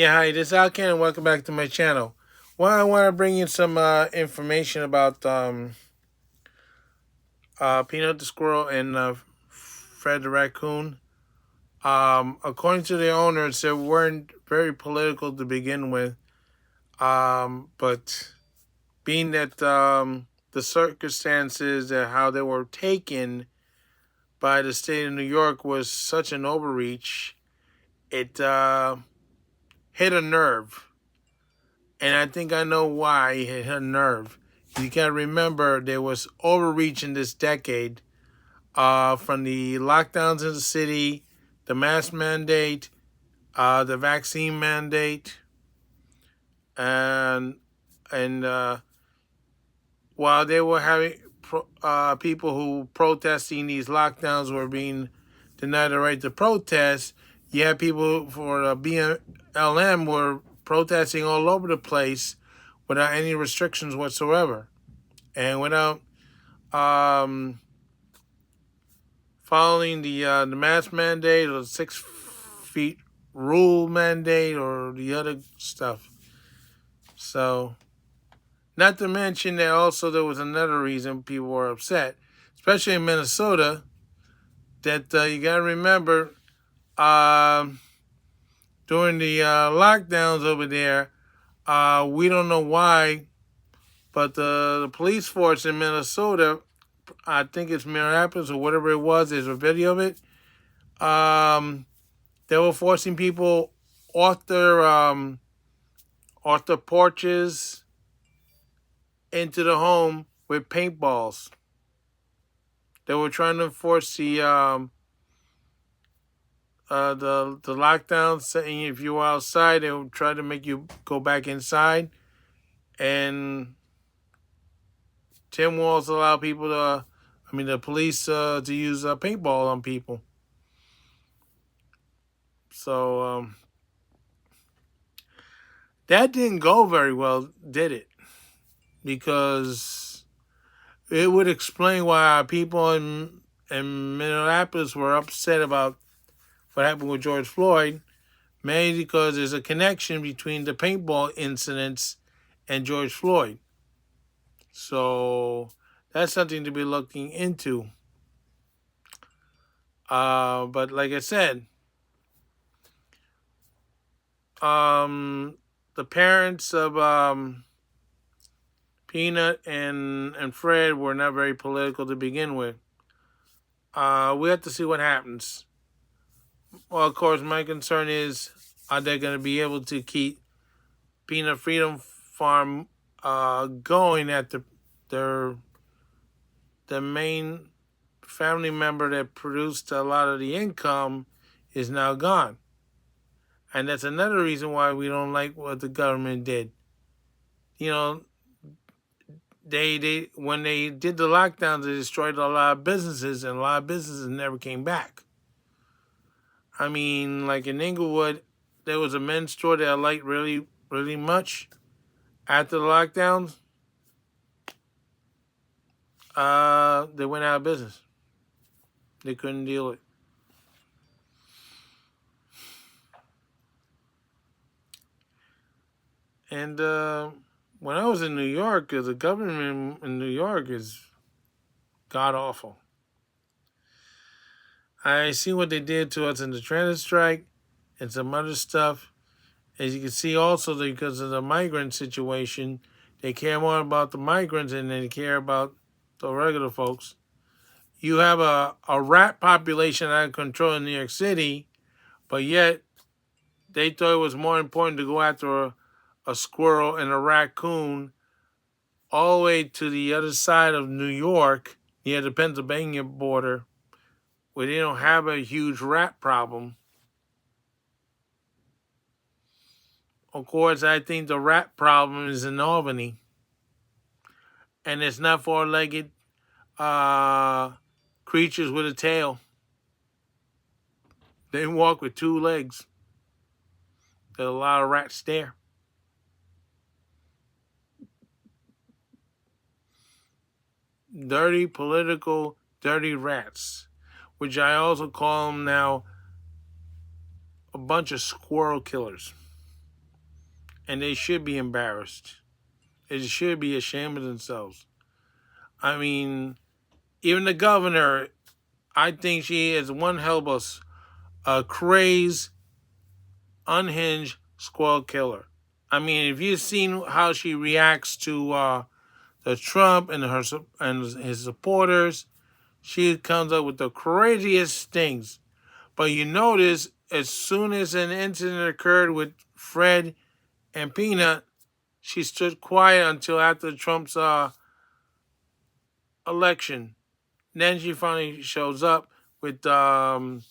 Yeah, hi, this is Alkin, and welcome back to my channel. Well, I want to bring you some information about Peanut the Squirrel and Fred the Raccoon. According to the owners, they weren't very political to begin with, but being that the circumstances and how they were taken by the state of New York was such an overreach, it hit a nerve. And I think I know why it hit a nerve. You gotta remember there was overreach in this decade, from the lockdowns in the city, the mask mandate, the vaccine mandate, and and while they were having people who protesting these lockdowns were being denied the right to protest, you had people for BLM were protesting all over the place without any restrictions whatsoever, and without um, following the mask mandate or the 6 feet rule mandate or the other stuff. So, not to mention that also there was another reason people were upset, especially in Minnesota, that you got to remember um, during the lockdowns over there, we don't know why, but the police force in Minnesota, I think it's Minneapolis or whatever it was, there's a video of it. They were forcing people off their porches into the home with paintballs. They were trying to enforce the lockdown, saying if you were outside, they would try to make you go back inside. And Tim Walz allowed people the police to use paintball on people. So that didn't go very well, did it? Because it would explain why people in Minneapolis were upset about what happened with George Floyd, mainly because there's a connection between the paintball incidents and George Floyd. So that's something to be looking into. But like I said, the parents of Peanut and Fred were not very political to begin with. We have to see what happens. Well, of course, my concern is, are they going to be able to keep Peanut Freedom Farm going at their the main family member that produced a lot of the income is now gone. And that's another reason why we don't like what the government did. You know, they when they did the lockdowns, they destroyed a lot of businesses, and a lot of businesses never came back. I mean, like in Inglewood, there was a men's store that I liked really, really much. After the lockdowns, they went out of business. They couldn't deal with it. And when I was in New York, the government in New York is god awful. I see what they did to us in the transit strike and some other stuff. As you can see also, because of the migrant situation, they care more about the migrants than they care about the regular folks. You have a rat population out of control in New York City, but yet they thought it was more important to go after a squirrel and a raccoon all the way to the other side of New York, near the Pennsylvania border, where they don't have a huge rat problem. Of course, I think the rat problem is in Albany, and it's not four-legged creatures with a tail. They walk with 2 legs. There's a lot of rats there. Dirty political, dirty rats, which I also call them now a bunch of squirrel killers. and they should be embarrassed. They should be ashamed of themselves. I mean, even the governor, I think she is one hell of a crazed, unhinged squad killer. I mean, if you've seen how she reacts to the Trump and his supporters, she comes up with the craziest things. But you notice, as soon as an incident occurred with Fred and Peanut, she stood quiet until after Trump's election. Then she finally shows up with the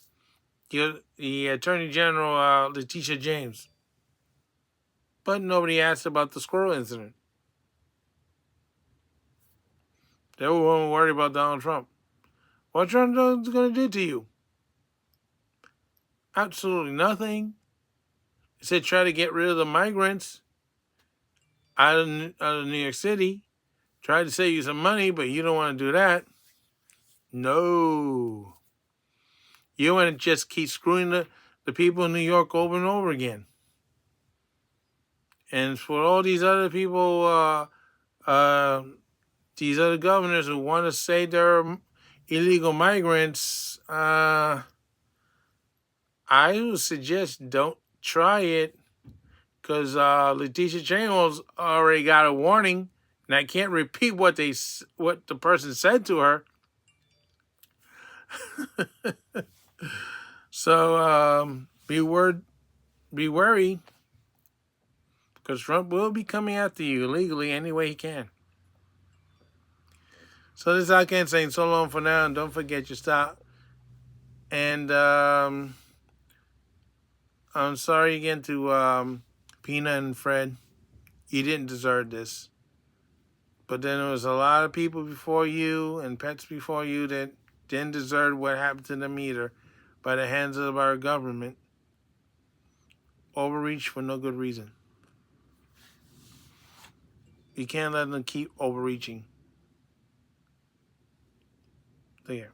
Attorney General, Letitia James. But nobody asked about the squirrel incident. They were worried about Donald Trump. What Trump is going to do to you? Absolutely nothing. He said try to get rid of the migrants out of New York City. Tried to save you some money, but you don't want to do that. No. You want to just keep screwing the people in New York over and over again. And for all these other people, these other governors who want to say they're illegal migrants, I would suggest don't try it, because Letitia James already got a warning, and I can't repeat what the person said to her. So be wary, because Trump will be coming after you illegally any way he can. So this is Alcan saying so long for now, and don't forget your stop. And I'm sorry again to Peanut and Fred. You didn't deserve this. But then there was a lot of people before you and pets before you that didn't deserve what happened to them either by the hands of our government. Overreach for no good reason. You can't let them keep overreaching. Take care.